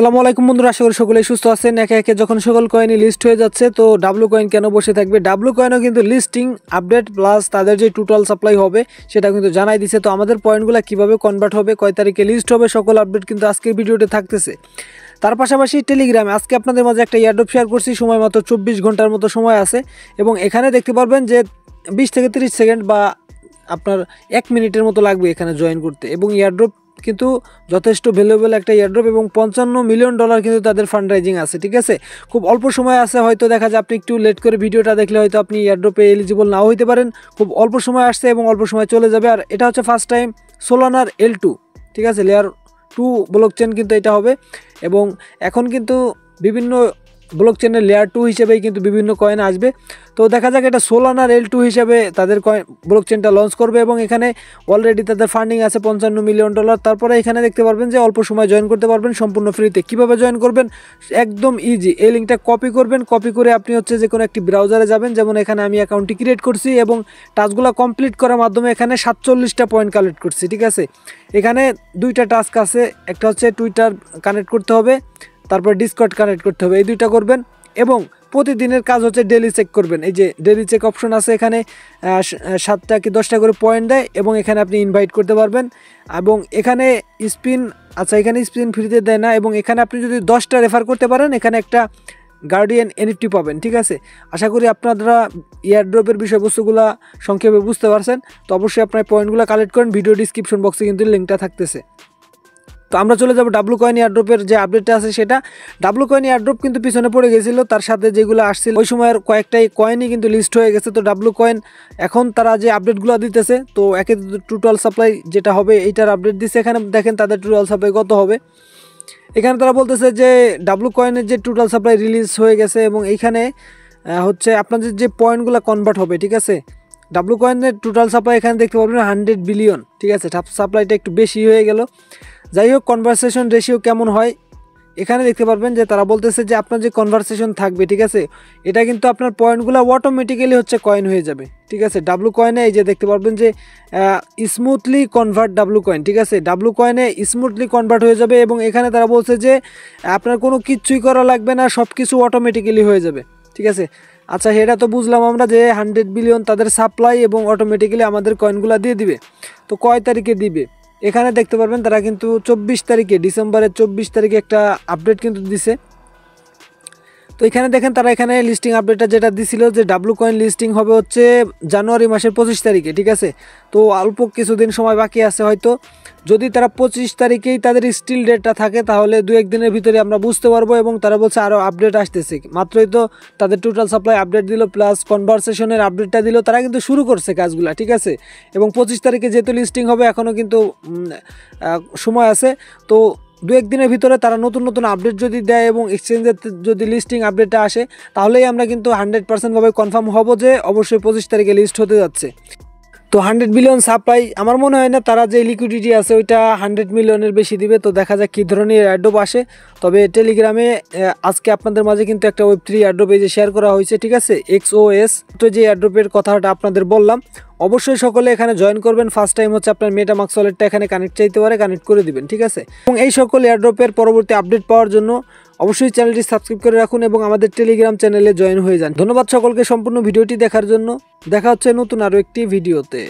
আসসালামু আলাইকুম বন্ধুরা, আশা করি সকলেই সুস্থ আছেন। একে একে যখন সকল কয়েনই লিস্ট হয়ে যাচ্ছে, তো ডাব্লু কয়েন কেন বসে থাকবে? ডাব্লু কয়েনও কিন্তু লিস্টিং আপডেট প্লাস তাদের যে টোটাল সাপ্লাই হবে সেটা কিন্তু জানাই দিছে। তো আমাদের পয়েন্টগুলো কিভাবে কনভার্ট হবে, কয় তারিখে লিস্ট হবে, সকল আপডেট কিন্তু আজকের ভিডিওতে থাকতেছে। তার পাশাপাশি টেলিগ্রামে আজকে আপনাদের মাঝে একটা এয়ারড্রপ শেয়ার করছি, সময় মাত্র 24 ঘন্টার মতো সময় আছে এবং এখানে দেখতে পারবেন যে 20 থেকে 30 সেকেন্ড বা আপনার 1 মিনিটের মতো লাগবে এখানে জয়েন করতে। এবং এয়ারড্রপ কিন্তু যথেষ্ট ভ্যালুয়েবল একটা এয়ারড্রপ এবং $55 মিলিয়ন কিন্তু তাদের ফান্ড রাইজিং আছে। ঠিক আছে, খুব অল্প সময় আছে, হয়তো দেখা যায় আপনি একটু লেট করে ভিডিওটা দেখলে হয়তো আপনি এয়ারড্রপে এলিজিবল নাও হইতে পারেন। খুব অল্প সময় আসছে এবং অল্প সময় চলে যাবে। আর এটা হচ্ছে ফার্স্ট টাইম সোলানার L2, ঠিক আছে, লেয়ার 2 ব্লকচেন কিন্তু এটা হবে। এবং এখন কিন্তু বিভিন্ন ব্লকচেনের লেয়ার 2 হিসেবেই কিন্তু বিভিন্ন কয়েন আসবে। তো দেখা যাক এটা সোলানার L2 হিসেবে তাদের কয়েন ব্লকচেনটা লঞ্চ করবে এবং এখানে অলরেডি তাদের ফান্ডিং আছে $55 মিলিয়ন। তারপরে এখানে দেখতে পারবেন যে অল্প সময় জয়েন করতে পারবেন সম্পূর্ণ ফ্রিতে। কিভাবে জয়েন করবেন? একদম ইজি। এই লিঙ্কটা কপি করবেন, কপি করে আপনি হচ্ছে যে কোনো একটি ব্রাউজারে যাবেন, যেমন এখানে আমি অ্যাকাউন্টটি ক্রিয়েট করছি এবং টাস্কগুলো কমপ্লিট করার মাধ্যমে এখানে 47টা পয়েন্ট কালেক্ট করছি। ঠিক আছে, এখানে 2টা টাস্ক আছে, একটা হচ্ছে টুইটার কানেক্ট করতে হবে, তারপর ডিসকর্ড কানেক্ট করতে হবে, এই 2টা করবেন। এবং প্রতিদিনের কাজ হচ্ছে ডেলি চেক করবেন। এই যে ডেলি চেক অপশন আছে, এখানে 7টা কি 10টা করে পয়েন্ট দেয় এবং এখানে আপনি ইনভাইট করতে পারবেন। এবং এখানে স্পিন, আচ্ছা এখানে স্পিন ফ্রিতে দেয় না, এবং এখানে আপনি যদি 10টা রেফার করতে পারেন এখানে একটা গার্ডিয়ান NFT পাবেন। ঠিক আছে, আশা করি আপনারা এয়ারড্রপের বিষয়বস্তুগুলো সংক্ষেপে বুঝতে পারছেন। তো অবশ্যই আপনার পয়েন্টগুলো কালেক্ট করেন, ভিডিও ডিসক্রিপশন বক্সে কিন্তু লিঙ্কটা থাকতেছে। তো আমরা চলে যাব ডাব্লু কয়েন এয়ারড্রপের যে আপডেটটা আছে সেটা। ডাব্লু কয়েন এয়ারড্রপ কিন্তু পিছনে পড়ে গেছিল, তার সাথে যেগুলো আসছিল ওই সময়ের কয়েকটাই কয়েনই কিন্তু লিস্ট হয়ে গেছে। তো ডাব্লু কয়েন এখন তারা যে আপডেটগুলো দিতেছে, তো একে টোটাল সাপ্লাই যেটা হবে এইটার আপডেট দিচ্ছে। এখানে দেখেন তাদের টোটাল সাপ্লাই কত হবে। এখানে তারা বলতেছে যে ডাব্লু কয়েনের যে টোটাল সাপ্লাই রিলিজ হয়ে গেছে এবং এইখানে হচ্ছে আপনাদের যে পয়েন্টগুলো কনভার্ট হবে। ঠিক আছে, ডাব্লু কয়েনের টোটাল সাপ্লাই এখানে দেখতে পারবেন 100 বিলিয়ন। ঠিক আছে, সাপ্লাইটা একটু বেশি হয়ে গেল। যাই হোক, কনভারসেশন রেশিও কেমন হয় এখানে দেখতে পারবেন যে তারা বলতেছে যে আপনার যে কনভারসেশন থাকবে, ঠিক আছে, এটা কিন্তু আপনার পয়েন্টগুলো অটোমেটিক্যালি হচ্ছে কয়েন হয়ে যাবে। ঠিক আছে, ডাব্লু কয়েনে এই যে দেখতে পারবেন যে স্মুথলি কনভার্ট ডাব্লু কয়েন। ঠিক আছে, ডাব্লু কয়েনে স্মুথলি কনভার্ট হয়ে যাবে এবং এখানে তারা বলছে যে আপনার কোনো কিচ্ছুই করা লাগবে না, সব কিছু অটোমেটিক্যালি হয়ে যাবে। ঠিক আছে, আচ্ছা এটা তো বুঝলাম আমরা যে 100 বিলিয়ন তাদের সাপ্লাই এবং অটোমেটিক্যালি আমাদের কয়েনগুলো দিয়ে দিবে। তো কয় তারিখে দিবে? এখানে দেখতে পারবেন তারা কিন্তু 24 তারিখে, ডিসেম্বরের 24 তারিখে একটা আপডেট কিন্তু দিছে। তো এখানে দেখেন তারা এখানে লিস্টিং আপডেটটা যেটা দিছিল যে ডাব্লু কয়েন লিস্টিং হবে হচ্ছে জানুয়ারি মাসের 25 তারিখে। ঠিক আছে, তো অল্প কিছুদিন সময় বাকি আছে। হয়তো যদি তারা 25 তারিখেই তাদের স্টিল ডেটটা থাকে তাহলে 2-1 দিনের ভিতরে আমরা বুঝতে পারবো। এবং তারা বলছে আরও আপডেট আসতেছে, মাত্রই তো তাদের টোটাল সাপ্লাই আপডেট দিল প্লাস কনভারসেশনের আপডেটটা দিল, তারা কিন্তু শুরু করছে কাজগুলো। ঠিক আছে, এবং 25 তারিখে যেহেতু লিস্টিং হবে এখনও কিন্তু সময় আছে। তো 2-1 দিনের ভিতরে তারা নতুন নতুন আপডেট যদি দেয় এবং এক্সচেঞ্জের যদি লিস্টিং আপডেটটা আসে তাহলেই আমরা কিন্তু 100% ভাবে কনফার্ম হব যে অবশ্যই 25 তারিখে লিস্ট হতে যাচ্ছে। তো 100 বিলিয়ন সাপ্লাই, আমার মনে হয় না তারা যে লিকুইডিটি আছে ওইটা 100 মিলিয়নের বেশি দিবে। তো দেখা যাক কী ধরনের এয়ারড্রপ আসে। তবে টেলিগ্রামে আজকে আপনাদের মাঝে কিন্তু একটা Web3 এয়ারড্রপ এই যে শেয়ার করা হয়েছে। ঠিক আছে, XOS, তো যে এয়ারড্রপের কথাটা আপনাদের বললাম, অবশ্যই সকলে এখানে জয়েন করবেন। ফার্স্ট টাইম হচ্ছে আপনার মেটামাস্ক ওয়ালেটটা এখানে কানেক্ট চাইতে পারে, কানেক্ট করে দিবেন। ঠিক আছে, এবং এই সকল এয়ারড্রপের পরবর্তী আপডেট পাওয়ার জন্য অবশ্যই চ্যানেলটি সাবস্ক্রাইব করে রাখুন এবং আমাদের টেলিগ্রাম চ্যানেলে জয়েন হয়ে যান। ধন্যবাদ সকলকে সম্পূর্ণ ভিডিওটি দেখার জন্য। দেখা হচ্ছে নতুন আরও একটি ভিডিওতে।